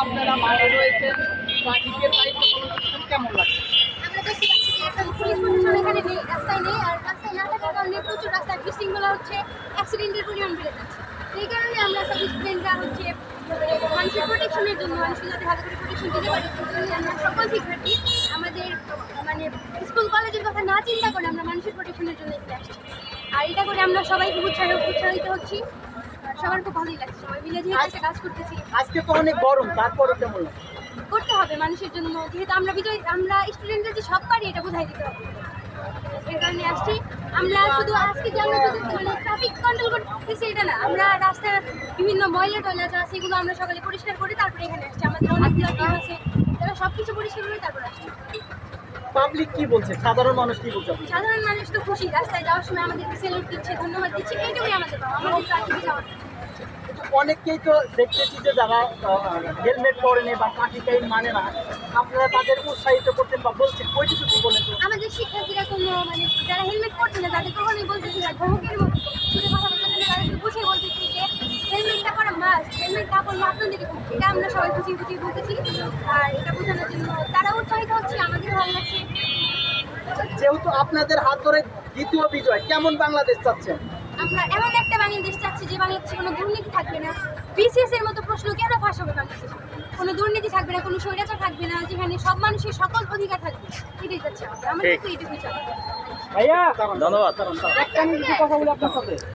আপনারা মাঠে রয়েছেন বা ঈদের দায়িত্ব পালন করছেন, কেমন লাগছে? আমরা দেখতে পাচ্ছি যে এখন পুলিশ প্রশাসন এখানে নেই, রাস্তায় নেই। আর রাস্তায় না থাকার কারণে প্রচুর রাস্তায় বিশৃঙ্খলা হচ্ছে, অ্যাক্সিডেন্টের পরিমাণ বেড়ে যাচ্ছে। এই কারণে আমরা সব স্টুডেন্টরা হচ্ছে মানুষের প্রোটেকশনের জন্য, মানুষকে যাতে ভালো করে প্রোটেকশন দিতে পারি, সেই জন্য আমরা সকল শিক্ষার্থী আমাদের মানে স্কুল কলেজের কথা না চিন্তা করে আমরা মানুষের প্রোটেকশনের জন্য এগিয়ে আসছি। আর এটা করে আমরা সবাই খুব উৎসাহিত হচ্ছি। আর সবার খুব ভালোই লাগছে, সবাই মিলে যেহেতু একটা কাজ করতেছি। আজকে তো অনেক গরম, তারপরে কেমন লাগছে? করতে হবে মানুষের জন্য, যেহেতু আমরা স্টুডেন্টরা যে সব পারি এটা বোঝাই দিতে হবে। এই কারণে আসছি। আমরা শুধু আজকে যে আমরা শুধু মানে ট্রাফিক কন্ট্রোল করতেছি এটা না, আমরা রাস্তার বিভিন্ন ময়লা টয়লা যা আছে এগুলো আমরা সকালে পরিষ্কার করে তারপরে এখানে আসছি। আমাদের অনেকগুলো টিম আছে, তারা সব কিছু পরিষ্কার করে তারপর আসছি। পাবলিক কি বলছে, সাধারণ মানুষ কি বলছে? সাধারণ মানুষ তো খুশি, রাস্তায় যাওয়ার সময় আমাদেরকে স্যালুট দিচ্ছে, ধন্যবাদ দিচ্ছে, এইটুকুই আমাদের পাওয়া। আমাদের তো আর কিছু যাওয়ার নেই। অনেককেই তো দেখতেছি যে যারা হেলমেট পরেনি বা ট্রাফিক মানে না, আপনারা তাদের উৎসাহিত করতেন বা বলছেন, ওইটুকু কি বলেন? আমাদের শিক্ষার্থীরা কোনো মানে যারা হেলমেট পরছে না তাদের কখনোই বলতেছি না ধমকের মতো শুধু কথা বলতেছি না, তাদেরকে বুঝিয়ে বলতেছি যে হেলমেটটা পরা মাস্ট, হেলমেট না পরলে আপনাদেরই ক্ষতি। এটা আমরা সবাই বুঝিয়ে বলতেছি। আর এটা বোঝানোর জন্য তারা উৎসাহিত হচ্ছে, আমাদের ভালো লাগছে। যেহেতু আপনাদের হাত ধরে দ্বিতীয় বিজয়, কেমন বাংলাদেশ চাচ্ছেন? আমরা এমন একটা বাংলাদেশ চাচ্ছি যে বাংলাদেশে কোনো দুর্নীতি থাকবে না। বিসিএস এর মতো প্রশ্ন কেন ফাঁস হবে বাংলাদেশে? কোনো দুর্নীতি থাকবে না, কোনো স্বৈরাচার থাকবে না, যেখানে সব মানুষের সকল অধিকার থাকবে। এটাই চাচ্ছি আমরা, আমাদের তো এটুকুই চাই। ভাইয়া ধন্যবাদ। একটা আমি কিছু কথা বলি আপনার সাথে।